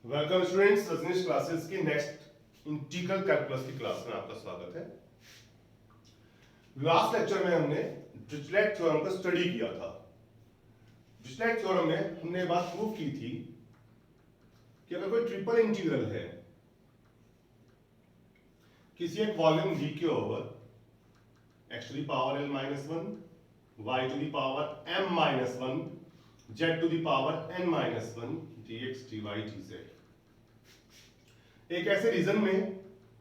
Welcome students, Rajneesh classes की next integral calculus की class में आपका स्वागत है। लास्ट लेक्चर में हमने डिरिचलेट थ्योरम का स्टडी किया था। डिरिचलेट थ्योरम में हमने बात प्रूव की थी कि अगर कोई ट्रिपल इंटीग्रल है किसी एक वॉल्यूम v के over x to the power l minus 1, y to the power m minus 1, z to the power n minus 1, dx dy dz, एक ऐसे रीजन में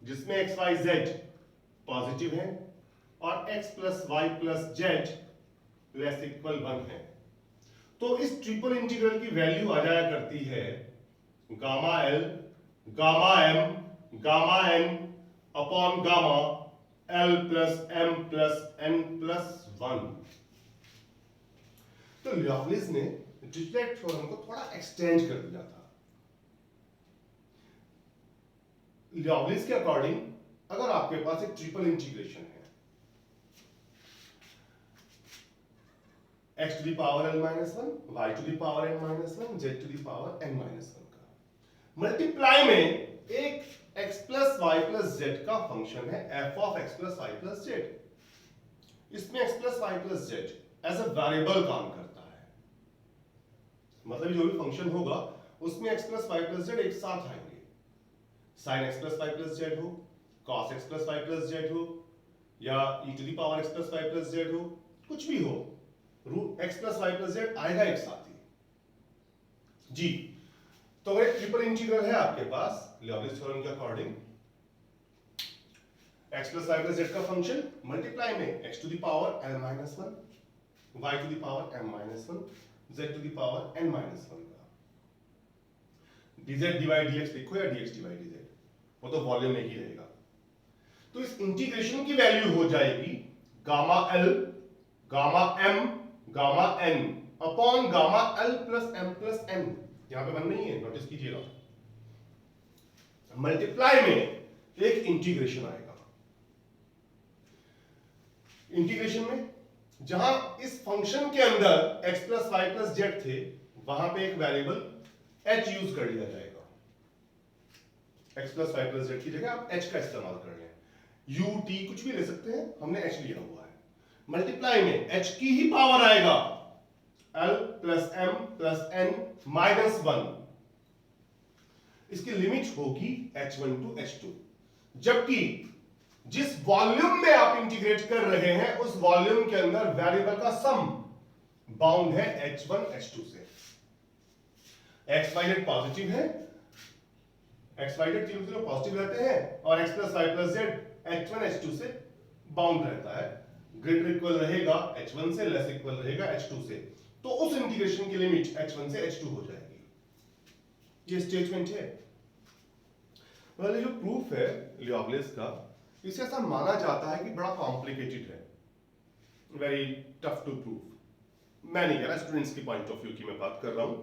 जिसमें x y z पॉजिटिव है और x plus Y plus Z less equal 1 है, तो इस triple integral की वैल्यू आ जाया करती है gamma l gamma m gamma n upon gamma l plus m plus n plus 1। तो लियोवलिस ने डिरिचलेट थ्योरम को थोड़ा एक्सटेंड कर दिया था। लियोवलिस के अकॉर्डिंग अगर आपके पास एक ट्रिपल इंटीग्रेशन है x to the power l minus 1, y to the power n minus 1, z to the power n minus 1 का मल्टीप्लाई में एक x plus Y plus Z का फंक्शन है f of x plus Y plus Z. इसमें x plus Y plus Z as a variable काम करता है, मतलब जो भी फंक्शन होगा उसमें x plus Y plus Z एक साथ आएंगे। sin x plus Y plus Z हो, cos x plus Y plus Z हो, या e to the power x plus Y plus Z हो, कुछ भी हो, root x plus Y plus Z आएगा एक साथ ही जी। तो अगर ट्रिपल इंटीग्रल है आपके पास लियोवलिस थ्योरम के according x plus Y plus Z का फंक्शन मल्टीप्लाई में x to the power l minus 1, y to the power m minus 1, z to the power n minus 1 का dz dy dx लिखो या dx dy dz, वो तो volume में ही रहेगा। तो इस इंटीग्रेशन की वैल्यू हो जाएगी gamma l gamma m gamma n upon gamma l plus m plus n। यहां पे 1 नहीं है, नोटिस कीजिएगा। मल्टीप्लाई में एक इंटीग्रेशन आएगा। इंटीग्रेशन में जहां इस फंक्शन के अंदर x plus Y plus Z थे वहां पे एक वेरिएबल h यूज कर लिया जाएगा। x plus Y plus z की जगह आप h का इस्तेमाल कर लें, u t कुछ भी ले सकते हैं, हमने h लिया हुआ है। मल्टीप्लाई में h की ही पावर आएगा l plus m plus n minus 1। इसकी लिमिट होगी h1 टू h2, जबकि जिस वॉल्यूम में आप इंटीग्रेट कर रहे हैं उस वॉल्यूम के अंदर वेरिएबल का सम बाउंड है h1 h2 से। x y z पॉजिटिव है, x y z तीनों पॉजिटिव रहते हैं और x plus Y plus z h1 h2 से बाउंड रहता है, ग्रेटर इक्वल रहेगा h1 से, लेस इक्वल रहेगा h2 से। तो उस इंटीग्रेशन की लिमिट h1 से h2 हो जाएगी। ये स्टेटमेंट है। well, ये जो प्रूफ है लियोवलिस का, इसे ऐसा माना जाता है कि बड़ा कॉम्प्लिकेटेड है, वेरी टफ टू प्रूफ। मैं नहीं कह रहा, स्टूडेंट्स की पॉइंट ऑफ व्यू की मैं बात कर रहा हूं,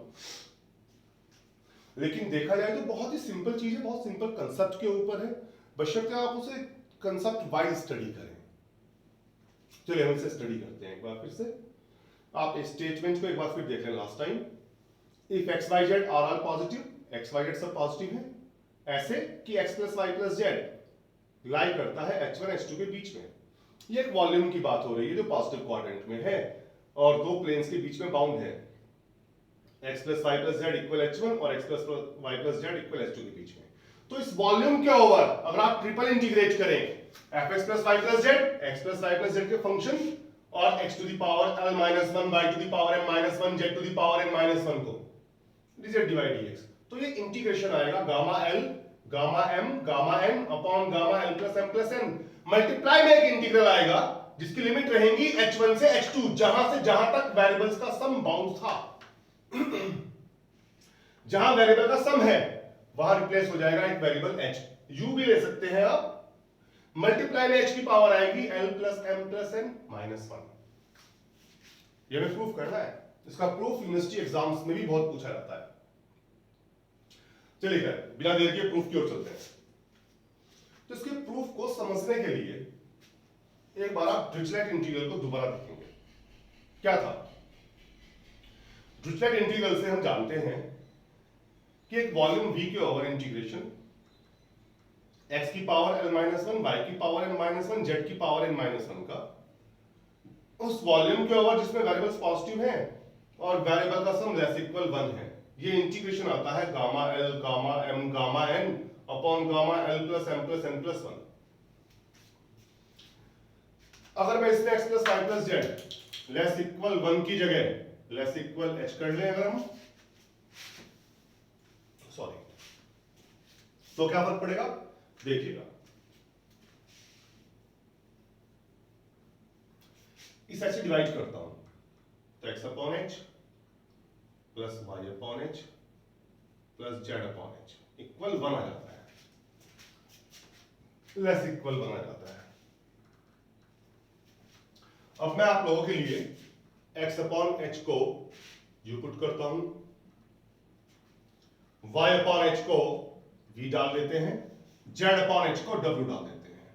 लेकिन देखा जाए तो बहुत ही सिंपल चीज है, बहुत सिंपल कंसेप्ट के ऊपर है, बशर्ते आप उसे कंसेप्ट वाइज स्टडी करें। चलिए हम इसे स्टडी करते हैं एक बार फिर से। आप इस स्टेटमेंट को एक बार फिर देख लें last time. If x y z are are positive, x y z सब पॉजिटिव है, ऐसे कि x plus Y plus z lie करता है h1 h2 के बीच में। ये एक वॉल्यूम की बात हो रही है जो पॉजिटिव क्वाड्रेंट में है और दो प्लेन्स के बीच में बाउंड है, x plus Y plus z equal h1 और x plus Y plus z equal h2 के बीच में। तो इस वॉल्यूम के ओवर अगर आप ट्रिपल इंटीग्रेट करें fx plus Y plus z, x plus Y plus z के फंक्शन और x to the power l minus 1, y to the power m minus 1, z to the power n minus 1 को dz dy dx, तो ये integration आएगा gamma l gamma m gamma n upon gamma l plus m plus n। Multiply में एक integral आएगा जिसकी limit रहेंगी h1 से h2, जहां से जहां तक वेरिएबल्स का सम बाउंड था। जहां वेरिएबल का सम है वहां रिप्लेस हो जाएगा एक वेरिएबल h, u भी ले सकते हैं आप। मल्टीप्लाई में h की पावर आएगी l plus m plus n minus 1। यह हमें प्रूफ करना है, इसका प्रूफ यूनिवर्सिटी एग्जाम्स में भी बहुत पूछा जाता है। चलिए फिर बिना देर के प्रूफ की ओर चलते हैं। तो इसके प्रूफ को समझने के लिए एक बार आप डिरिचलेट इंटीग्रल को दोबारा देखेंगे। क्या था डिरिचलेट इंटीग्रल से हम जानते हैं कि एक वॉल्यूम V के ओवर इंटीग्रेशन x की पावर l-1, y की पावर n-1, z की पावर n-1 का उस वॉल्यूम के ओवर जिसमें वेरिएबल्स पॉजिटिव हैं और वेरिएबल का सम लेस इक्वल 1 है, ये इंटीग्रेशन आता है gamma l gamma m gamma n upon gamma l plus m plus n plus 1। अगर मैं इसमें x plus y plus z less equal 1 की जगह लेस इक्वल h कर लें अगर हम, सॉरी, तो क्या फर्क पड़ेगा देखिएगा। इस ऐसे डिवाइड करता हूं तो x upon h plus y upon h plus z upon h equal 1 आ जाता है, लेस इक्वल 1 आ जाता है। अब मैं आप लोगों के लिए x अपॉन h को u पुट करता हूं, y अपॉन h को v डाल देते हैं, z अपॉन h को w डाल देते हैं।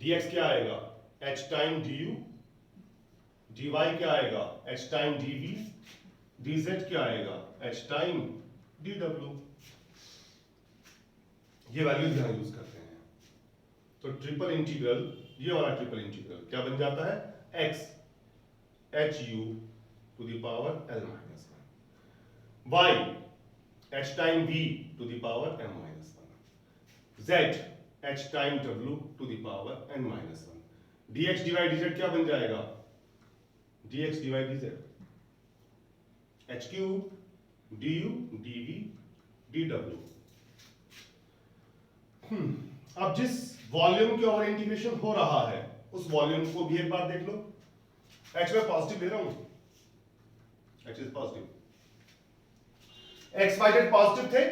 dx क्या आएगा h टाइम du, dy क्या आएगा h टाइम dv, dz क्या आएगा h टाइम dw। ये वैल्यूज यहां यूज करते हैं। तो ट्रिपल इंटीग्रल, ये वाला ट्रिपल इंटीग्रल क्या बन जाता है x hu to the power l minus 1, y h time v to the power m minus 1, z h time w to the power n minus 1। dx dy dz क्या बन जाएगा dx dy dz h cube du dv dw। अब जिस volume के over integration हो रहा है उस वॉल्यूम को भी एक बार देख लो। h में पॉजिटिव ले रहा हूं, h इज positive, x y z positive थे,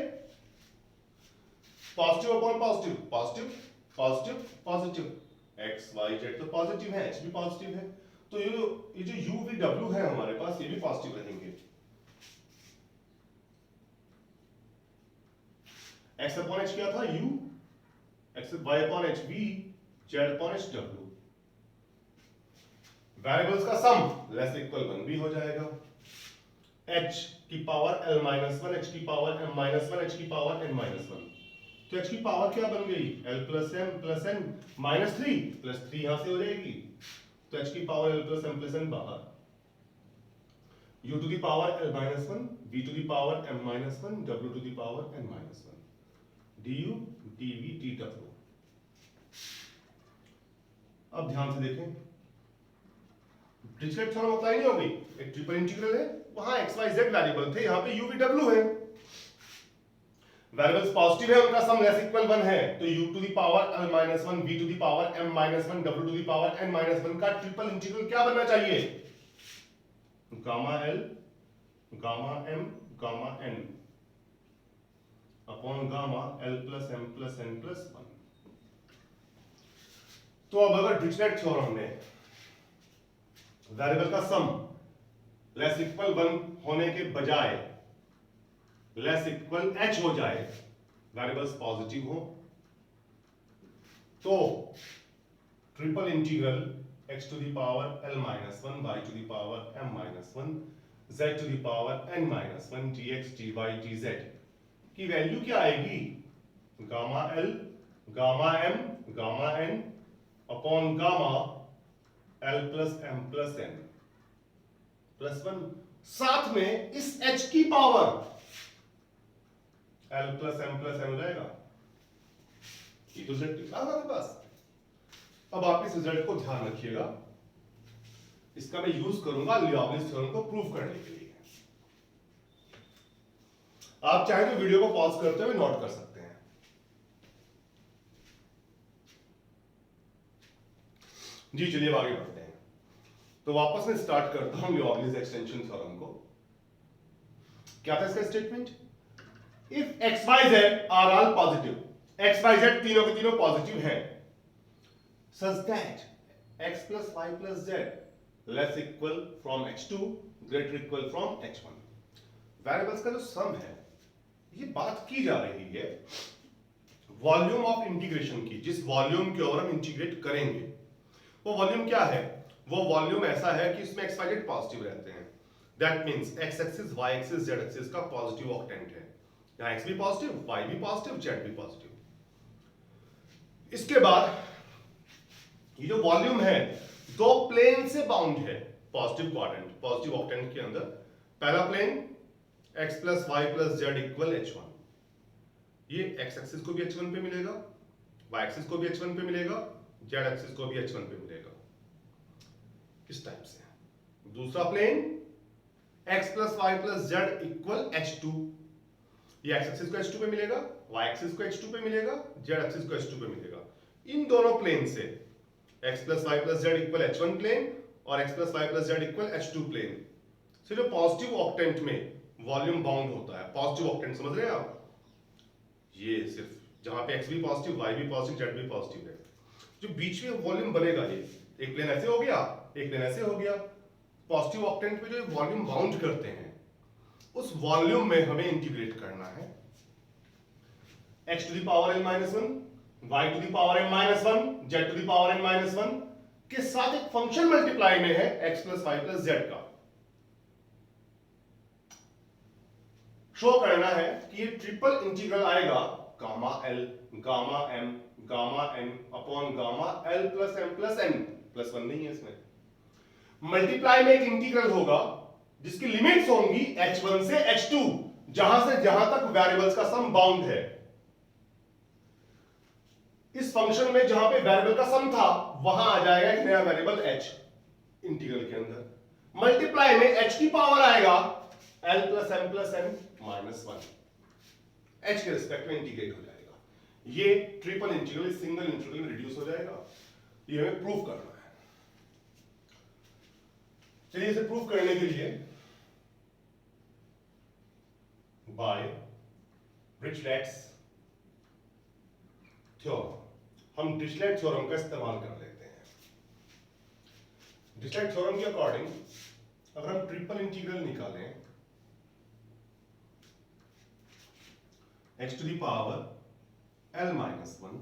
positive upon positive positive positive positive, x y z तो पॉजिटिव है, h भी पॉजिटिव है, तो ये जो u v w है हमारे पास ये भी पॉजिटिव रहेंगे। x अपॉन h क्या था u, x y upon h v, z upon h w। Variables का सम लेस इक्वल 1 भी हो जाएगा। h की पावर l माइनस 1, h की पावर m माइनस 1, h की पावर n माइनस 1, तो h की पावर क्या बन गई l plus m plus n minus 3 plus 3 यहां से हो जाएगी, तो h की power l plus m plus n बाहर, u to the power l minus 1, v to the power m minus 1, w to the power n minus 1, du dv dw। अब ध्यान से देखें, डिरिचलेट थ्योरम अप्लाई नहीं हो गई, एक ट्रिपल इंटीग्रल है, वहां x y z वेरिएबल थे, यहां पे u v w है, वेरिएबल्स पॉजिटिव है, उनका सम लेस इक्वल 1 है, तो u to the power l minus 1, v to the power m minus 1, w to the power n minus 1 का ट्रिपल इंटीग्रल क्या बनना चाहिए gamma l gamma m gamma n upon gamma l plus m plus n plus 1। तो अब अगर Dirichlet theorem में variable का सम less equal 1 होने के बजाय लेस इक्वल h हो जाए, वेरिएबल्स पॉजिटिव हो, तो triple integral x to the power l minus 1, y to the power m minus 1, z to the power n minus 1 dx dy dz की value क्या आएगी gamma l gamma m gamma n upon gamma l plus m plus n plus 1, साथ में इस h की power l plus m plus n हो जाएगा, e to z हमारे पास। अब आप इस रिजल्ट को ध्यान रखिएगा, इसका मैं यूज करूंगा लियोबलिस थ्योरम को प्रूव करने के लिए। आप चाहे तो वीडियो को पॉज करते हुए नोट कर सकते हैं। जी चलिए आगे बढ़ते हैं। तो वापस मैं स्टार्ट करता हूं लियोबलिस एक्सटेंशन थ्योरम को। क्या था इसका statement, if x y z are all positive, x y z तीनों के तीनों पॉजिटिव हैं, such that x plus y plus z less equal from h2 greater equal from h1। Variables का जो सम है, ये बात की जा रही है वॉल्यूम ऑफ इंटीग्रेशन की, जिस वॉल्यूम के ओवर हम इंटीग्रेट करेंगे वो वॉल्यूम क्या है, वो वॉल्यूम ऐसा है कि इसमें एक्स वाई जेड पॉजिटिव रहते हैं, that means x axis y axis z axis का पॉजिटिव ऑक्टेंट है। यहां एक्स भी पॉजिटिव, वाई भी पॉजिटिव, जेड भी पॉजिटिव। इसके बाद ये जो वॉल्यूम है दो प्लेन से बाउंड है, पॉजिटिव क्वाड्रेंट, पॉजिटिव ऑक्टेंट के अंदर। पहला plane x plus Y plus z equal h1, ये x एक्सिस को भी h1 पे मिलेगा, y एक्सिस को भी h1 पे मिलेगा, z एक्सिस को भी h1 पे मिलेगा, इस टाइप से। दूसरा plane x plus Y plus z equal h2, ये x एक्सिस को h2 पे मिलेगा, y एक्सिस को h2 पे मिलेगा, z एक्सिस को h2 पे मिलेगा। इन दोनों प्लेन से x plus Y plus z equal h1 plane और x plus Y plus z equal h2 plane से जो पॉजिटिव ऑक्टेंट में वॉल्यूम बाउंड होता है, पॉजिटिव ऑक्टेंट समझ रहे हैं आप? ये सिर्फ जहां पे x भी पॉजिटिव, y भी पॉजिटिव, z भी पॉजिटिव है, जो बीच में वॉल्यूम बनेगा, ये एक प्लेन ऐसे हो गया, एक प्लेन ऐसे हो गया। पॉजिटिव ऑक्टेंट में जो वॉल्यूम बाउंड करते हैं उस वॉल्यूम में हमें इंटीग्रेट करना है। x to the power n minus 1, y to the power n minus 1, z to the power n minus 1 के साथ एक फंक्शन मल्टीप्लाई में है x plus Y plus Z का। शो करना है कि ये ट्रिपल इंटीग्रल आएगा gamma l, gamma m, gamma n upon gamma l plus m plus n, plus 1 नहीं है इसमें। मल्टीप्लाई में एक इंटीग्रल होगा जिसकी लिमिट्स होंगी h1 से h2, जहां से जहां तक वेरिएबल्स का सम बाउंड है। इस फंक्शन में जहां पे वेरिएबल का सम था वहां आ जाएगा एक नया वेरिएबल h इंटीग्रल के अंदर। मल्टीप्लाई में h की पावर आएगा l plus m plus n minus 1, h के रिस्पेक्ट में इंटीग्रेट हो जाएगा। ये ट्रिपल इंटीग्रल सिंगल इंटीग्रल में रिड्यूस हो जाएगा। ये हमें प्रूव करना है। चलिए इसे प्रूव करने के लिए बाय डिरिचलेट्स थ्योरम हम डिरिचलेट थ्योरम का इस्तेमाल कर लेते हैं। डिरिचलेट थ्योरम के अकॉर्डिंग अगर हम ट्रिपल इंटीग्रल निकालें x to the power l minus 1,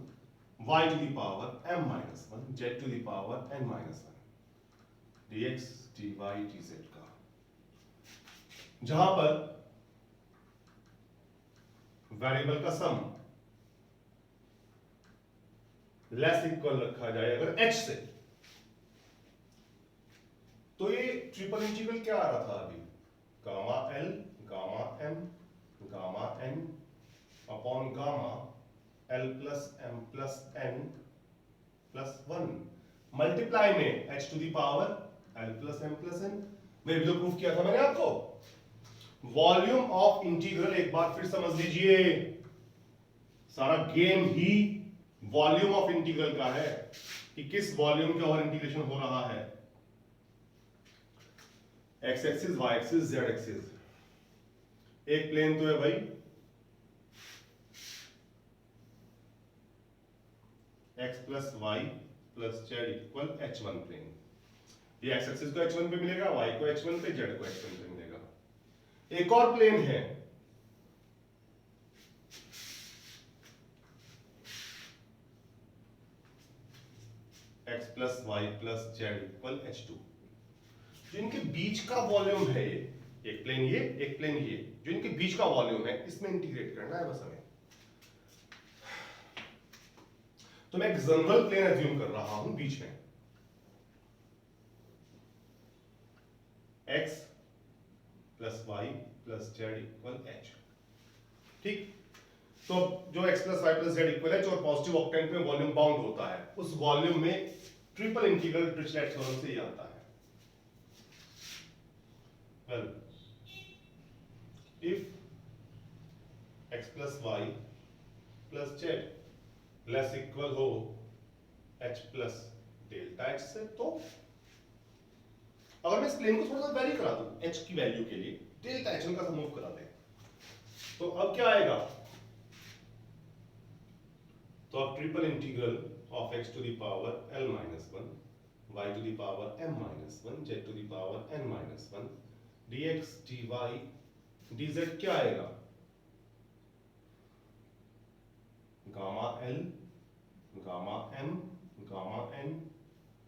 y to the power m minus 1, z to the power n minus 1, dx dy dz का, जहां पर वेरिएबल का सम लेस इक्वल रखा जाए अगर h से, तो ये ट्रिपल इंटीग्रल क्या आ रहा था अभी? Gamma l, gamma m, gamma n upon gamma l plus m plus n plus 1 multiply में h to the power l plus m plus n। मैं जो प्रूफ किया था मैंने आपको, वॉल्यूम ऑफ इंटीग्रल एक बार फिर समझ लीजिए, सारा game he volume of integral का है कि किस वॉल्यूम के ओवर इंटीग्रेशन हो रहा है। X axis, y axis, z axis, एक प्लेन तो है भाई x plus Y plus z equal h1 plane. ये x एक्सिस को h1 पे मिलेगा, y को h1 पे, z को h1 पे मिलेगा। एक और प्लेन है x plus Y plus z equal h2, जिनके बीच का वॉल्यूम है ये, एक प्लेन ये, एक प्लेन ये, जो इनके बीच का वॉल्यूम है, इसमें इंटीग्रेट करना है बस हमें। तो मैं एक जनरल प्लेन एज्यूम कर रहा हूं बीच में, x plus Y plus z equal h, ठीक। तो जो x plus Y plus z equal h और पॉजिटिव ऑक्टेंट में वॉल्यूम बाउंड होता है, उस वॉल्यूम में ट्रिपल इंटीग्रल डिरिचलेट थ्योरम से ही आता है। well, if x plus Y plus Z less equal हो h प्लस डेल्टा h से, तो अगर मैं इस प्लेन को थोड़ा सा वेरी करा दूं h की वैल्यू के लिए, डेल्टा h का मूव करा दें, तो अब क्या आएगा? तो अब triple integral of x to the power l minus 1, y to the power m minus 1, z to the power n minus 1, dx dy dz क्या आएगा? Gamma l, gamma m, gamma n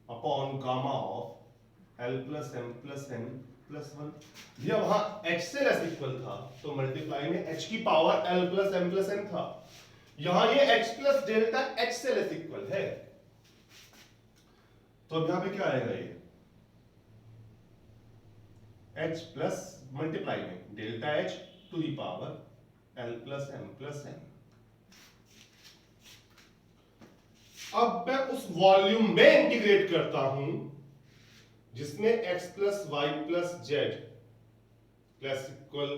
upon gamma of l plus m plus n plus 1। भैया वहां h से less equal था तो multiply में h की power l plus m plus n था, यहां ये h प्लस डेल्टा h से लेस इक्वल है, तो अब यहां पे क्या आएगा, ये h प्लस मल्टीप्लाई में delta h to the power l plus m plus n। अब मैं उस वॉल्यूम में इंटीग्रेट करता हूं जिसमें x plus Y plus z plus equal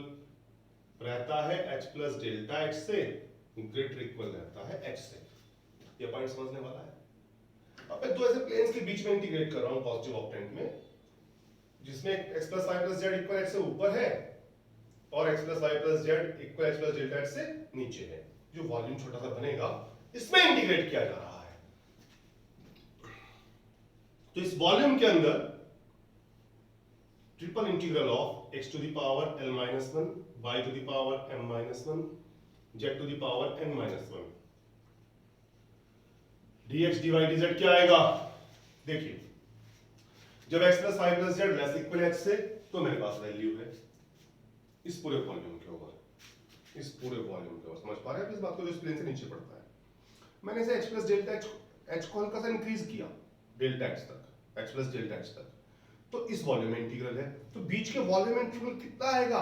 रहता है h प्लस डेल्टा h से, ग्रेटर इक्वल रहता है h से। ये पॉइंट समझने वाला है। अब मैं दो ऐसे प्लेन्स के बीच में इंटीग्रेट कर रहा हूं पॉजिटिव ऑक्टेंट में, जिसमें x plus Y plus z equal h से ऊपर है और x plus Y plus z equal h plus delta h से नीचे है। जो वॉल्यूम छोटा सा बनेगा इसमें इंटीग्रेट किया जा रहा है। तो इस वॉल्यूम के अंदर triple integral of x to the power l minus 1, y to the power m minus 1, z to the power n minus 1, dx dy dz क्या आएगा, देखिए जब x plus Y plus Z less equal h से तो मेरे पास value है इस पूरे वॉल्यूम के ऊपर, इस पूरे वॉल्यूम के ऊपर। समझ पा रहे हैं इस बात को, जो इस प्लेन से नीचे पड़ता है। मैंने इसे h प्लस डेल्टा h को हल्का सा इंक्रीज किया डेल्टा h तक, h प्लस डेल्टा h तक, तो इस वॉल्यूम में इंटीग्रल है, तो बीच के वॉल्यूम में इंटीग्रल कितना आएगा,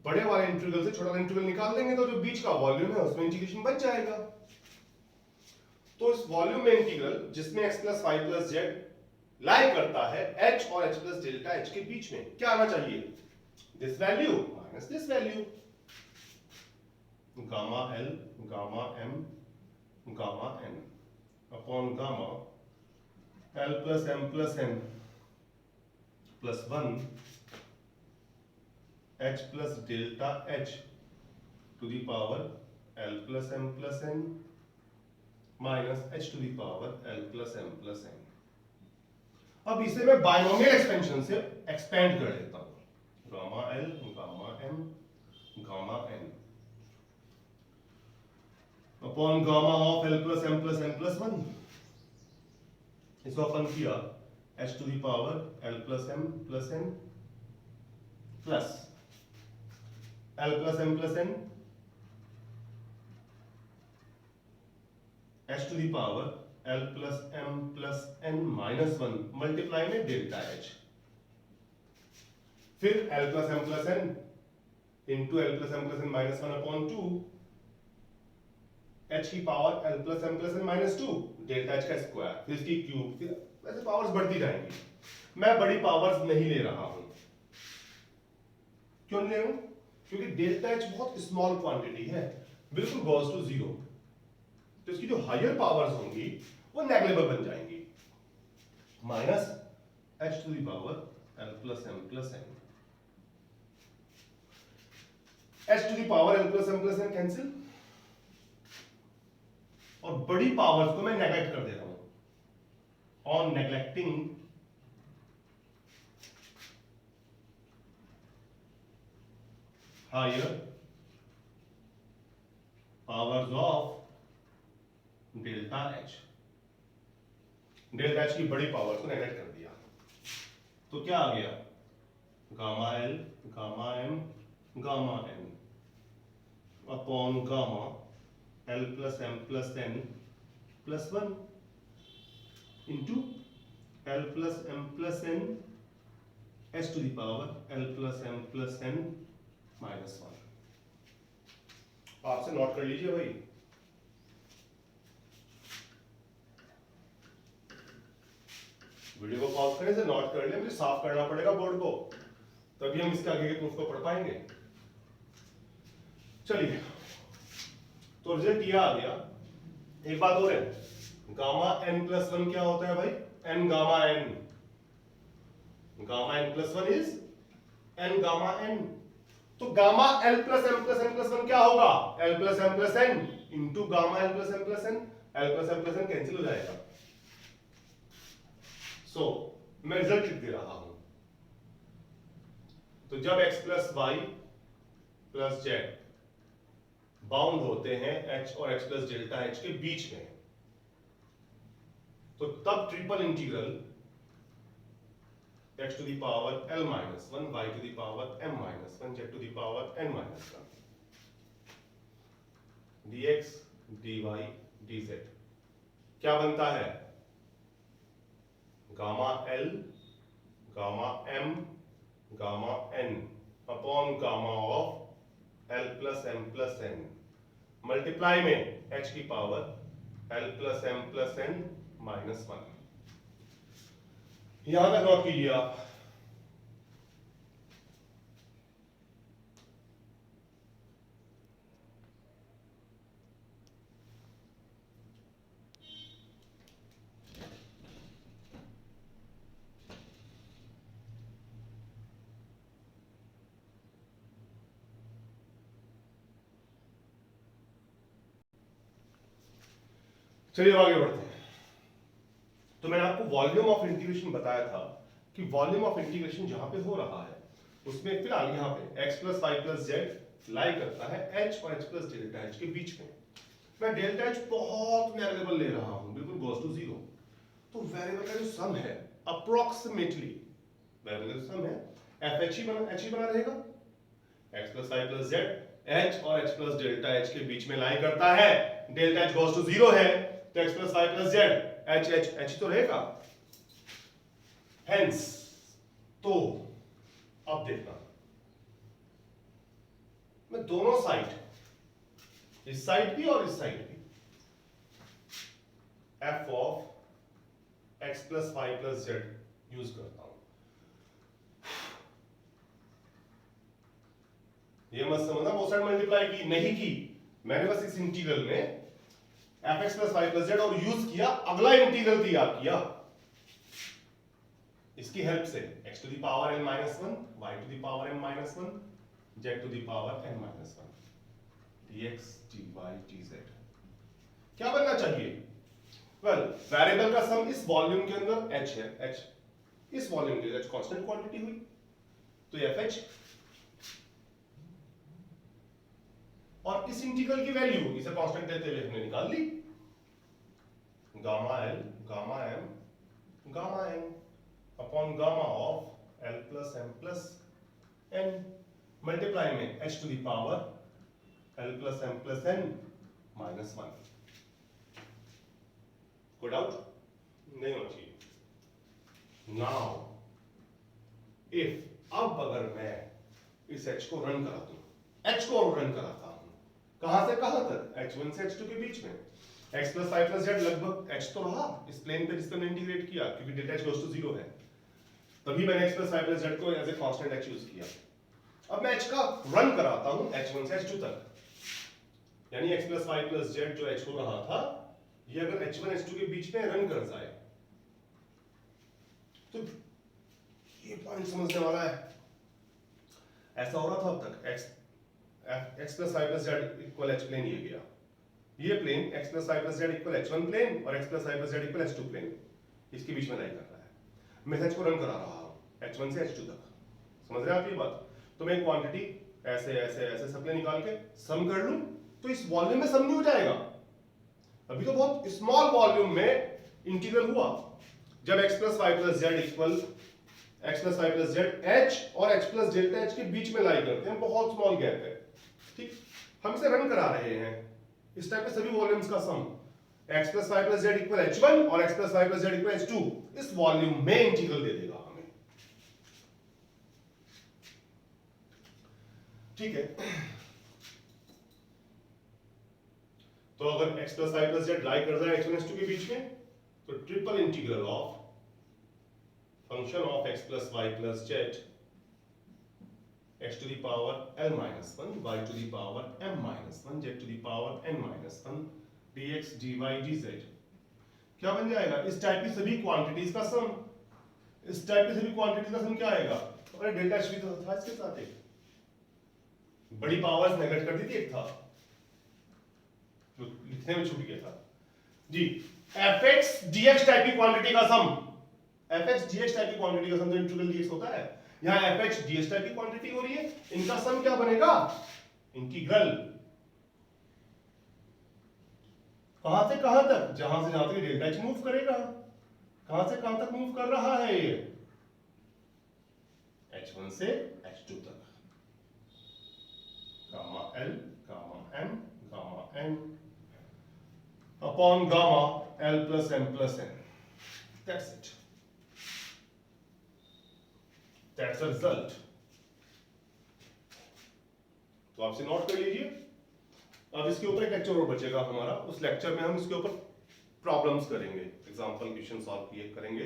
बड़े वाले इंटीग्रल से छोटा वाला इंटीग्रल निकाल देंगे तो जो बीच का वॉल्यूम है उसमें इंटीग्रेशन बच जाएगा। तो इस वॉल्यूम में इंटीग्रल जिसमें x plus Y plus z lie करता है h और h प्लस डेल्टा h के बीच में, क्या आना चाहिए, this value minus this value, gamma l gamma m gamma n upon gamma l plus m plus n plus 1 h plus delta h to the power l plus m plus n minus h to the power l plus m plus n। अब इसे मैं binomial expansion से expand कर देता हूं, gamma l gamma m gamma n upon gamma of l plus m plus n plus 1। इसको अपन किया h to the power l plus m plus n plus l plus m plus n h to the power l plus m plus n minus 1 multiply में delta h, फिर l plus m plus n into l plus m plus n minus 1 upon 2 h की power l plus m plus n minus 2 delta h का square, फिर इसकी cube, फिर वैसे powers बढ़ती जाएंगी। मैं बड़ी पावर्स नहीं ले रहा हूं, क्यों ले रहा हूं, क्योंकि डेल्टा h बहुत स्मॉल क्वांटिटी है, बिल्कुल गोज टू जीरो, तो इसकी जो हायर पावर्स होंगी वो नेग्लेक्टेबल बन जाएंगी। Minus h to the power l plus m plus n, h to the power l plus m plus n cancel, और बड़ी पावर्स को मैं नेग्लेक्ट कर दे रहा हूं। On neglecting higher powers of delta h, delta h की बड़ी पावर्स को नेग्लेक्ट कर दिया, तो क्या आ गया, gamma l gamma m gamma n upon gamma l plus m plus n plus 1 into l plus m plus n h to the power l plus m plus n minus 1। आपसे note कर लीजिए भाई, video को pause करने से note कर ले, मुझे साफ करना पड़ेगा बोर्ड को, तभी हम इसके आगे के प्रूफ को पढ़ पाएंगे। चलिए, तो रिजल्ट ये आ गया। एक बात और है, गामा n प्लस 1 क्या होता है भाई, n gamma n, gamma n plus 1 is n gamma n, तो gamma l plus m plus n plus 1 क्या होगा, l plus m plus n into gamma l plus m plus n, l plus m plus n cancel हो जाएगा। सो मैं result लिख दे रहा हूं, तो जब x plus Y plus z bound होते हैं h और x प्लस डेल्टा h के बीच में, तो तब triple integral x to the power l minus 1, y to the power m minus 1, z to the power n minus 1, dx dy dz क्या बनता है? Gamma l gamma m gamma n upon gamma of l plus m plus n multiply में h की power l plus m plus n minus 1। यहां तक note कीजिए आप। चलिए आगे बढ़ते हैं। तो मैंने आपको वॉल्यूम ऑफ इंटीग्रेशन बताया था कि वॉल्यूम ऑफ इंटीग्रेशन जहां पे हो रहा है उसमें फिलहाल यहाँ पे x plus Y plus z lie करता है h और h प्लस डेल्टा h के बीच में। मैं डेल्टा h बहुत नेगलिजिबल ले रहा हूं, बिल्कुल गोस टू जीरो। तो वेरिएबल का जो सम है अप्रोक्सीमेटली वेरिएबल का सम है f h ही बना रहेगा। x plus Y plus z h और h प्लस डेल्टा h के बीच में लाई करता है, delta h goes to zero है तो x plus Y plus z h तो रहेगा। हेंस तो अब देखना, मैं दोनों साइड, इस साइड भी और इस साइड भी, f of x plus Y plus z use करता हूं। ये मत समझना वो साइड मल्टीप्लाई की नहीं की, मैंने बस इस इंटीग्रल में fx plus Y plus z और यूज किया, अगला इंटीग्रल तैयार किया इसकी हेल्प से x to the power n minus 1, y to the power m minus 1, z to the power n minus 1, dx dy dz क्या बनना चाहिए? वेल वेरिएबल का सम इस वॉल्यूम के अंदर h है, h इस वॉल्यूम के अंदर h कांस्टेंट क्वांटिटी हुई तो fh और इस इंटीग्रल की वैल्यू इसे कांस्टेंट लेते हुए हमने निकाल ली, gamma l gamma m gamma n upon gamma of l plus m plus n multiply में h to the power l plus m plus n minus 1। कोई डाउट नहीं होना चाहिए। नाउ इफ अब अगर मैं इस h को रन करा दूं, h को रन कराता हूं कहां से कहां तक, h1 से h2 के बीच में, x plus Y plus z लगभग h तो रहा इस प्लेन पे जिसको मैंने इंटीग्रेट किया क्योंकि delta h goes to zero है, तभी मैंने x plus Y plus z को as a constant h use किया। अब मैं h का रन कराता हूं h1 से h2 तक, यानी x plus Y plus z जो h हो रहा था ये अगर h1 h2 के बीच में रन कर जाए तो ये पॉइंट समझने वाला है। ऐसा हो रहा था अब तक x plus Y plus z equal h plane ये गया, ये plane x plus Y plus z equal h1 plane और x plus Y plus z equal h2 plane, इसके बीच में लाई कर रहा है। मैं h को रन करा रहा हूं h1 से h2 तक, समझ रहे हैं आप ये बात? तो मैं क्वांटिटी ऐसे ऐसे ऐसे सप्लाई निकाल के सम कर लूं तो इस वॉल्यूम में सम नहीं हो जाएगा। अभी तो बहुत स्मॉल वॉल्यूम में इंटीग्रल हुआ जब x plus Y plus z equal x plus Y plus z h और h प्लस डेल्टा h के बीच में लाई करते हैं, बहुत स्मॉल गैप है, ठीक। हम इसे रन करा रहे हैं, इस टाइप के सभी वॉल्यूम्स का sum x plus Y plus z equal h1 और x plus Y plus z equal h2 इस वॉल्यूम में इंटीग्रल दे देगा हमें, ठीक है। तो अगर x plus Y plus z lie कर जाए h1 h2 के बीच में तो triple integral of function of x plus Y plus z x to the power l minus 1, y to the power m minus 1, z to the power n minus 1, dx dy dz क्या बन जाएगा? इस type की सभी quantities का सम, इस type की सभी क्वांटिटीज का सम क्या आएगा? अरे डेल्टा h भी तो था इसके साथ, एक बड़ी पावर्स नेगलेक्ट कर दी थी, एक था जो लिखने में छूट गया था जी, fx dx टाइप की क्वांटिटी का सम, fx dx टाइप की क्वांटिटी का सम जो इंटीग्रल dx होता है, यहां fx ds टाइप की क्वांटिटी हो रही है, इनका सम क्या बनेगा? इंटीग्रल कहां से कहां तक, जहां से जहां तक डेल्टा h मूव करेगा, कहां से कहां तक मूव कर रहा है ये H1 से H2 तक, gamma L gamma M gamma N upon gamma L plus M plus N. That's it. That's the result. तो आपसे नोट कर लीजिए. अब इसके ऊपर एक लेक्चर और बचेगा हमारा, उस लेक्चर में हम इसके ऊपर प्रॉब्लम्स करेंगे, एग्जांपल क्वेश्चन सॉल्व करेंगे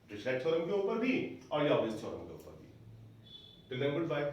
डिरिचलेट थ्योरम के ऊपर भी और यावेस थ्योरम के ऊपर भी. Till then good bye.